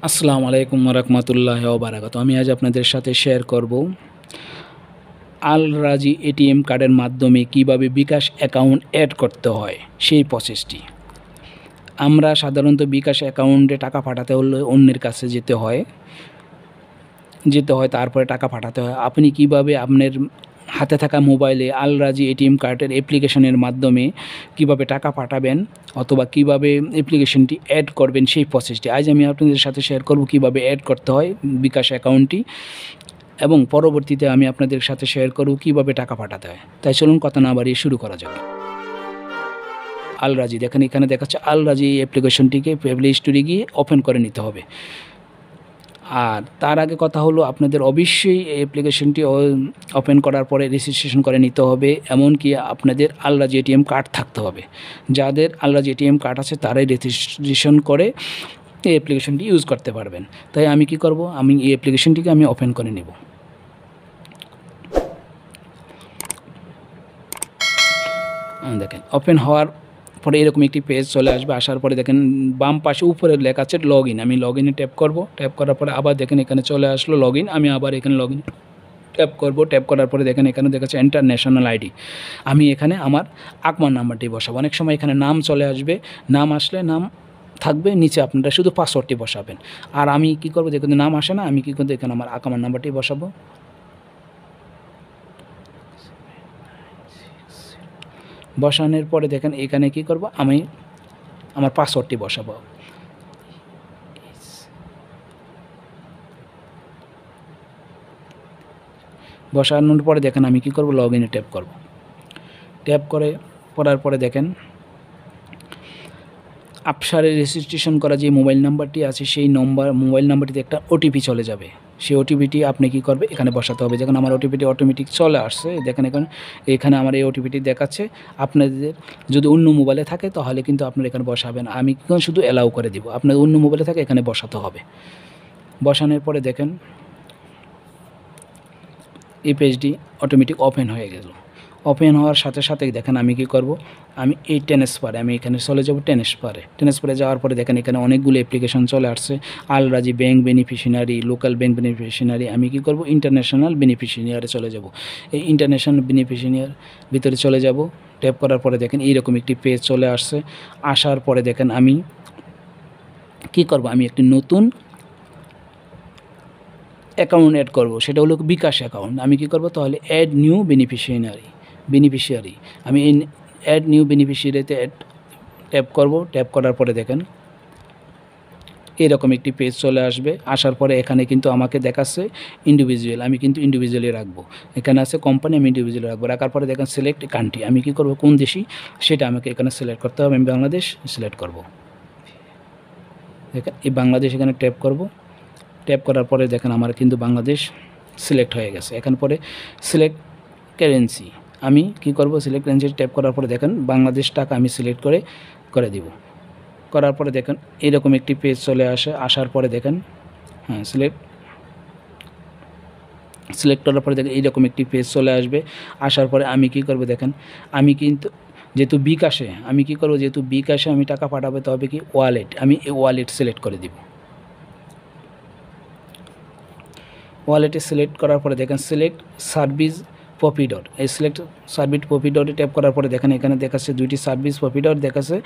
আসসালামু আলাইকুম ওয়া বারাকাতুহু। আমি আজ আপনাদের সাথে শেয়ার করব আল রাজি এটিএম কার্ডের মাধ্যমে কিভাবে বিকাশ অ্যাকাউন্ট অ্যাড করতে হয় সেই প্রসেসটি। আমরা সাধারণত বিকাশ অ্যাকাউন্টে টাকা পাঠাতে হলে অন্যের কাছে যেতে হয়, তারপরে টাকা পাঠাতে হয়। আপনি কিভাবে আপনার হাতে থাকা মোবাইলে আল রাজি এটিএম কার্ডের অ্যাপ্লিকেশনের মাধ্যমে কিভাবে টাকা পাঠাবেন অথবা কিভাবে অ্যাপ্লিকেশনটি অ্যাড করবেন সেই প্রসেসটি আজ আমি আপনাদের সাথে শেয়ার করব কিভাবে অ্যাড করতে হয় বিকাশ অ্যাকাউন্টটি, এবং পরবর্তীতে আমি আপনাদের সাথে শেয়ার করব কিভাবে টাকা পাঠাতে হয়। তাই চলুন কথা না বাড়িয়ে শুরু করা যাক। আল রাজি দেখেন, এখানে দেখাচ্ছে আল রাজি এই অ্যাপ্লিকেশনটিকে প্লে স্টোরে গিয়ে ওপেন করে নিতে হবে। আর তার আগে কথা হলো, আপনাদের অবশ্যই এই অ্যাপ্লিকেশনটি ওপেন করার পরে রেজিস্ট্রেশন করে নিতে হবে, এমনকি আপনাদের আল রাজি এটিএম কার্ড থাকতে হবে। যাদের আল রাজি এটিএম কার্ড আছে তারাই রেজিস্ট্রেশন করে এই অ্যাপ্লিকেশনটি ইউজ করতে পারবেন। তাই আমি কি করব, আমি এই অ্যাপ্লিকেশনটিকে ওপেন করে নেব। দেখেন ওপেন হওয়ার পরে এরকম একটি পেজ চলে আসবে। আসার পরে দেখেন বাম পাশে উপরে লেখা আছে লগ ইন। আমি লগ ইনে ট্যাপ করব। ট্যাপ করার পরে আবার দেখেন এখানে চলে আসলো লগ ইন। আমি আবার এখানে লগ ইন ট্যাপ করব। ট্যাপ করার পরে দেখেন এখানে দেখাচ্ছে এন্টার ন্যাশনাল আইডি। আমি এখানে আমার আকমার নাম্বারটি বসাবো। অনেক সময় এখানে নাম চলে আসবে, নাম আসলে নাম থাকবে, নিচে আপনারা শুধু পাসওয়ার্ডটি বসাবেন। আর আমি কি করব, দেখুন নাম আসে না, আমি কি করব এখানে আমার আকমার নাম্বারটি বসাবো। বসানোর পরে দেখেন এখানে কি করব, আমি আমার পাসওয়ার্ডটি বসাবো। বসানোর পরে দেখেন আমি কি করব, লগ ইনে ট্যাপ করব। ট্যাপ করার পরে দেখেন আপসারে রেজিস্ট্রেশন করা যে মোবাইল নাম্বারটি আছে সেই মোবাইল নাম্বারটিতে একটা ওটিপি চলে যাবে। সেই ওটিপিটি আপনি কি করবে, এখানে বসাতে হবে। যখন আমার ওটিপিটি অটোমেটিক চলে আসছে, দেখেন এখানে আমার এই ওটিপিটি দেখাচ্ছে। আপনাদের যদি অন্য মোবাইলে থাকে তাহলে কিন্তু আপনারা এখানে বসাবেন। আমি শুধু অ্যালাউ করে দিব। আপনার অন্য মোবাইলে থাকে এখানে বসাতে হবে। বসানোর পরে দেখেন এই পেজটি অটোমেটিক ওপেন হয়ে গেল। ওপেন হওয়ার সাথে সাথেই দেখেন আমি কি করব, আমি এই ট্রান্সফারে এখানে চলে যাব। ট্রান্সফারে যাওয়ার পরে দেখেন এখানে অনেকগুলো অ্যাপ্লিকেশন চলে আসছে। আল রাজি bank beneficiary, local bank beneficiary. আমি কি করব, ইন্টারন্যাশনাল বেনিফিশিয়ারি চলে যাব। এই ইন্টারন্যাশনাল বেনিফিশিয়ারির ভিতরে চলে যাব। ট্যাপ করার পরে দেখেন এইরকম একটি পেজ চলে আসছে। আসার পরে দেখেন আমি কি করব, আমি একটি নতুন অ্যাকাউন্ট অ্যাড করব, সেটা হলো বিকাশ অ্যাকাউন্ট। আমি কি করব তাহলে, অ্যাড নিউ বেনিফিশিয়ারি। আমি এই অ্যাড নিউ বেনিফিশিয়ারিতে ট্যাপ করব। ট্যাপ করার পরে দেখেন এরকম একটি পেজ চলে আসবে। আসার পরে এখানে কিন্তু আমাকে দেখাচ্ছে ইন্ডিভিজুয়াল, আমি কিন্তু ইন্ডিভিজুয়ালি রাখবো। এখানে আছে কোম্পানি, আমি ইন্ডিভিজুয়ালি রাখবো। রাখার পরে দেখেন সিলেক্ট কান্ট্রি, আমি কি করব, কোন দেশি সেটা আমাকে এখানে সিলেক্ট করতে হবে। আমি বাংলাদেশ সিলেক্ট করব। দেখেন এই বাংলাদেশ এখানে ট্যাপ করব। ট্যাপ করার পরে দেখেন আমার কিন্তু বাংলাদেশ সিলেক্ট হয়ে গেছে। এখন পরে সিলেক্ট কারেন্সি, আমি কি করব, সিলেক্ট কারেন্সি ট্যাপ করার পরে দেখেন বাংলাদেশ টাকা আমি সিলেক্ট করে দিব। করার পরে দেখেন এরকম একটি পেজ চলে আসে। আসার পরে দেখেন সিলেক্ট করার পরে দেখেন এইরকম একটি পেজ চলে আসবে। আসার পরে আমি কি করব, দেখেন আমি কিন্তু যেহেতু বিকাশে আমি টাকা পাঠাবো, তবে কি ওয়ালেট, আমি এই ওয়ালেট সিলেক্ট করে দিব। ওয়ালেটে সিলেক্ট করার পরে দেখেন সিলেক্ট সার্ভিস প্রভিডর, এই সিলেক্ট সার্ভিস প্রভিডরে ট্যাপ করার পরে দেখেন এখানে দেখাচ্ছে দুইটি সার্ভিস প্রভিডর দেখাচ্ছে,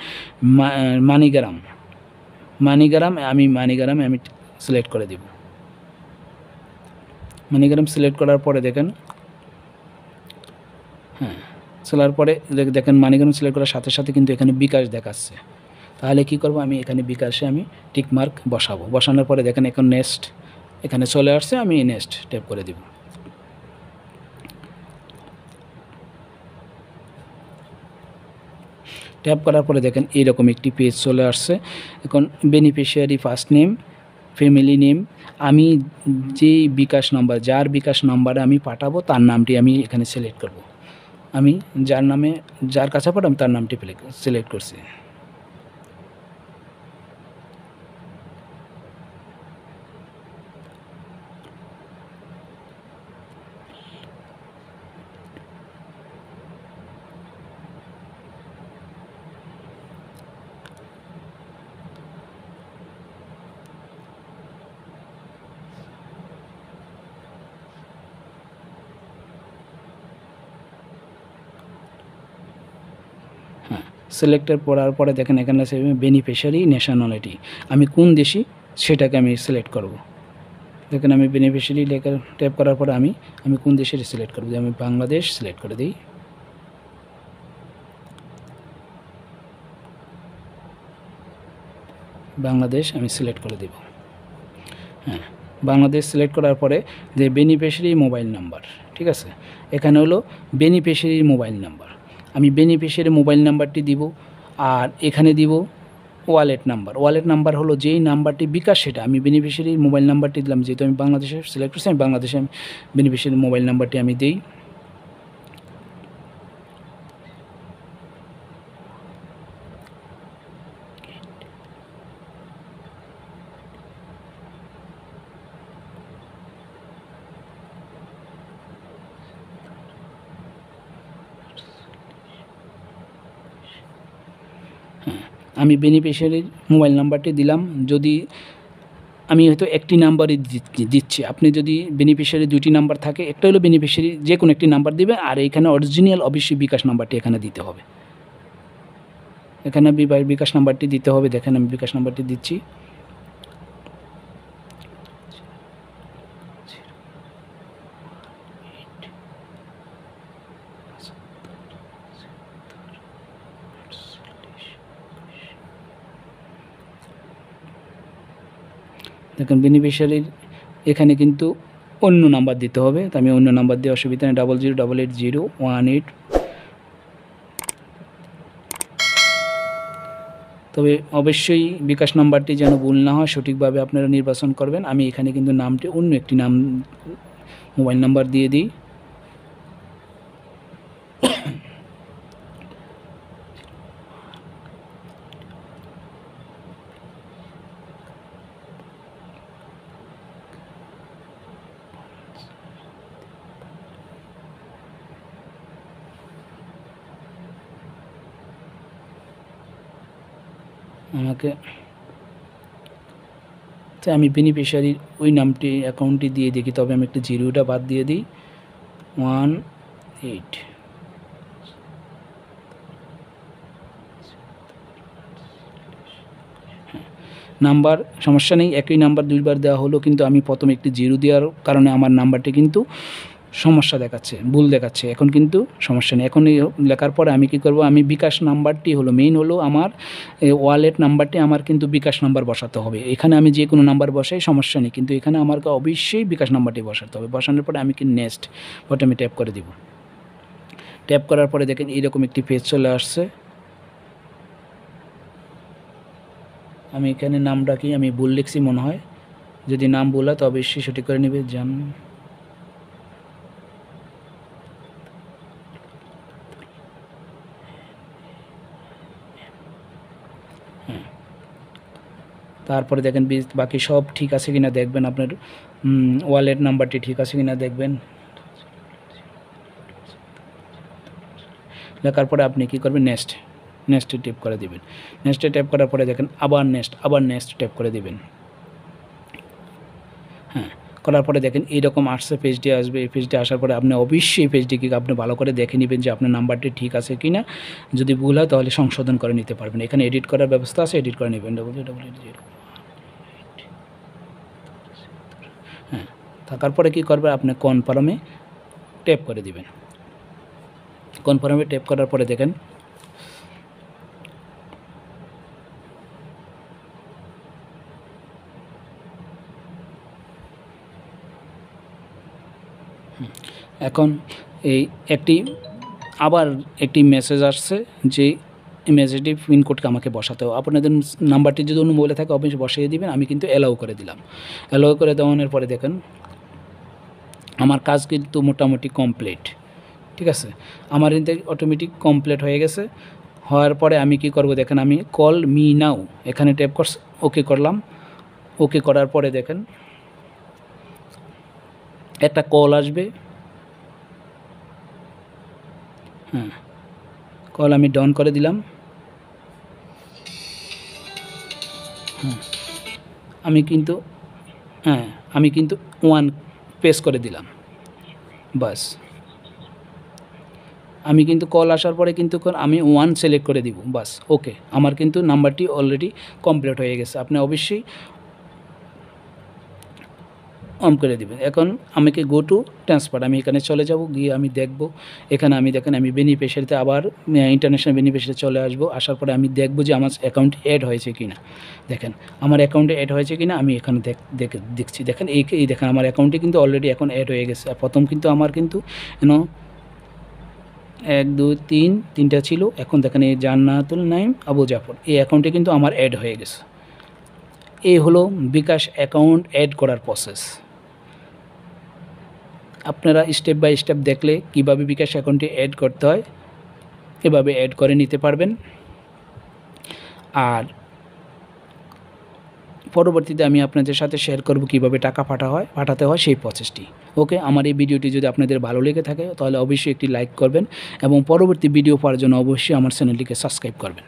মানিগ্রামে আমি সিলেক্ট করে দিব। মানিগ্রাম সিলেক্ট করার পরে দেখেন চলার পরে দেখেন মানিগ্রাম সিলেক্ট করার সাথে সাথে কিন্তু এখানে বিকাশ দেখাচ্ছে। তাহলে কি করব, আমি এখানে বিকাশে আমি টিক মার্ক বসাবো। বসানোর পরে দেখেন এখন নেক্সট এখানে চলে আসছে, আমি নেক্সট ট্যাপ করে দিব। ট্যাপ করার পরে দেখেন এইরকম একটি পেজ চলে আসছে। এখন beneficiary first name, family name, আমি যার বিকাশ নাম্বারে আমি পাঠাবো তার নামটি আমি এখানে সিলেক্ট করব। আমি যার কাছে পাঠাবো তার নামটি সিলেক্ট করছি। সিলেক্টের করার পরে দেখেন এখানে আছে বেনিফিশিয়ারি ন্যাশনালিটি, আমি কোন দেশি সেটাকে আমি সিলেক্ট করব। দেখেন আমি বেনিফিশিয়ারি লেখা ট্যাপ করার পরে আমি কোন দেশের সিলেক্ট করব, আমি বাংলাদেশ সিলেক্ট করে দিই। বাংলাদেশ আমি সিলেক্ট করে দেব। হ্যাঁ, বাংলাদেশ সিলেক্ট করার পরে যে বেনিফিশিয়ারি মোবাইল নাম্বার, ঠিক আছে, এখানে হলো বেনিফিশিয়ারি মোবাইল নাম্বার, আমি বেনিফিশিয়ারি মোবাইল নাম্বারটি দিব। আর এখানে দিব ওয়ালেট নাম্বার। ওয়ালেট নাম্বার হলো যেই নাম্বারটি বিকাশ, সেটা আমি বেনিফিশিয়ারি মোবাইল নাম্বারটি দিলাম, যেহেতু আমি বাংলাদেশে সিলেক্ট করছি, আমি বাংলাদেশে বেনিফিশিয়ারি মোবাইল নাম্বারটি আমি দিই। আমি বেনিফিশিয়ারির মোবাইল নাম্বারটি দিলাম। যদি আমি হয়তো একটি নাম্বারই দিচ্ছি, আপনি যদি বেনিফিশিয়ারি দুটি নাম্বার থাকে, একটা হলো বেনিফিশিয়ারি যে কোনো একটি নাম্বার দিবে, আর এইখানে অরিজিনাল অবশ্যই বিকাশ নাম্বারটি এখানে দিতে হবে। এখানে বিকাশ নাম্বারটি দিতে হবে। দেখেন আমি বিকাশ নাম্বারটি দিচ্ছি। দেখেন বেনিফিশিয়ারির এখানে কিন্তু অন্য নাম্বার দিতে হবে, তো আমি অন্য নাম্বার দিয়ে অসুবিধা নেই, 00880118। তবে অবশ্যই বিকাশ নাম্বারটি যেন ভুল না হয়, সঠিকভাবে আপনারা নির্বাচন করবেন। আমি এখানে কিন্তু নামটি অন্য একটি নাম মোবাইল নাম্বার দিয়ে দিই। আমাকে আমি বেনিফিশিয়ারির ওই নামটি অ্যাকাউন্টটি দিয়ে দেখি, তবে আমি একটু জিরোটা বাদ দিয়ে দিই। 18 নাম্বার সমস্যা নেই, একই নাম্বার দুইবার দেওয়া হলো, কিন্তু আমি প্রথমে একটি জিরো দেওয়ার কারণে আমার নাম্বারটি কিন্তু সমস্যা দেখাচ্ছে, ভুল দেখাচ্ছে। এখন কিন্তু সমস্যা নেই। এখন লেখার পরে আমি কি করব, আমি বিকাশ নাম্বারটি হলো মেইন হলো আমার ওয়ালেট নাম্বারটি আমার কিন্তু বিকাশ নাম্বার বসাতে হবে। এখানে আমি যে কোনো নাম্বার বসাই সমস্যা নেই, কিন্তু এখানে আমাকে অবশ্যই বিকাশ নাম্বারটি বসাতে হবে। বসানোর পরে আমি কি নেক্সট বটনে ট্যাপ করে দিব। ট্যাপ করার পরে দেখেন এইরকম একটি পেজ চলে আসছে। আমি এখানে নামটা কি আমি ভুল লিখছি মনে হয়, যদি নাম ভুল হয় তো অবশ্যই সঠিক করে নেবে। তারপরে দেখেন বাকি সব ঠিক আছে কিনা দেখবেন, আপনার ওয়ালেট নাম্বারটি ঠিক আছে কিনা দেখবেন। লেখার পরে আপনি কি করবেন, নেক্সটে ট্যাপ করে দিবেন। নেক্সটে ট্যাপ করার পরে দেখেন আবার নেক্সট ট্যাপ করে দিবেন। হ্যাঁ, করার পরে দেখেন এইরকম আসছে, পেজটি আসবে। এই পেজটি আসার পরে আপনি অবশ্যই এই পেজটিকে আপনি ভালো করে দেখে নেবেন যে আপনার নাম্বারটি ঠিক আছে কি না। যদি ভুল হয় তাহলে সংশোধন করে নিতে পারবেন। এখানে এডিট করার ব্যবস্থা আছে, এডিট করে নেবেন। হ্যাঁ, থাকার পরে কী করবে, আপনি কনফার্মে ট্যাপ করে দিবেন। কনফার্মে ট্যাপ করার পরে দেখেন এখন আবার একটি মেসেজ আসছে যে এই মেসেজটি পিনকোডকে আমাকে বসাতে হবে। আপনাদের নাম্বারটি যদি অন্য মোবাইলে থাকে অবশ্যই বসিয়ে দিবেন। আমি কিন্তু অ্যালাউ করে দিলাম। অ্যালাউ করে দেওয়ানোর পরে দেখেন আমার কাজ কিন্তু মোটামুটি কমপ্লিট, ঠিক আছে। আমার কিন্তু অটোমেটিক কমপ্লিট হয়ে গেছে। হওয়ার পরে আমি কি করব, দেখেন আমি কল মি নাও এখানে ট্যাপ করছি, ওকে করলাম। ওকে করার পরে দেখেন একটা কল আসবে। হ্যাঁ, কল আমি ডাউন করে দিলাম। হ্যাঁ, আমি কিন্তু 1 প্রেস করে দিলাম, বাস। আমি কিন্তু কল আসার পরে কিন্তু আমি 1 সিলেক্ট করে দিব, বাস ওকে, আমার কিন্তু নাম্বারটি অলরেডি কমপ্লিট হয়ে গেছে। আপনি অবশ্যই অন করে দিবেন। এখন আমাকে গো টু ট্রান্সফার, আমি এখানে চলে যাব, গিয়ে আমি দেখব এখানে আমি দেখেন আমি বেনিফিশিয়ারিতে আবার ইন্টারন্যাশনাল বেনিফিশিয়ারি চলে আসবো। আসার পরে আমি দেখব যে আমার অ্যাকাউন্ট অ্যাড হয়েছে কিনা। দেখেন আমার অ্যাকাউন্টে অ্যাড হয়েছে কিনা আমি এখানে দেখছি। দেখেন এই দেখেন আমার অ্যাকাউন্টে কিন্তু অলরেডি এখন অ্যাড হয়ে গেছে। প্রথম কিন্তু আমার কিন্তু 1 2 3 তিনটা ছিল, এখন দেখেন এই জান্নাতুল নাইম আবু জাফর, এই অ্যাকাউন্টে কিন্তু আমার অ্যাড হয়ে গেছে। এই হলো বিকাশ অ্যাকাউন্ট অ্যাড করার প্রসেস। আপনারা স্টেপ বাই স্টেপ দেখলে কিভাবে বিকাশ অ্যাকাউন্টে অ্যাড করতে হয় এভাবে অ্যাড করে নিতে পারবেন। আর পরবর্তীতে আমি আপনাদের সাথে শেয়ার করব কিভাবে টাকা পাঠাতে হয় সেই প্রসেসটি। ওকে, আমার এই ভিডিওটি যদি আপনাদের ভালো লেগে থাকে তাহলে অবশ্যই একটি লাইক করবেন এবং পরবর্তী ভিডিও পাওয়ার জন্য অবশ্যই আমার চ্যানেলটিকে সাবস্ক্রাইব করবেন।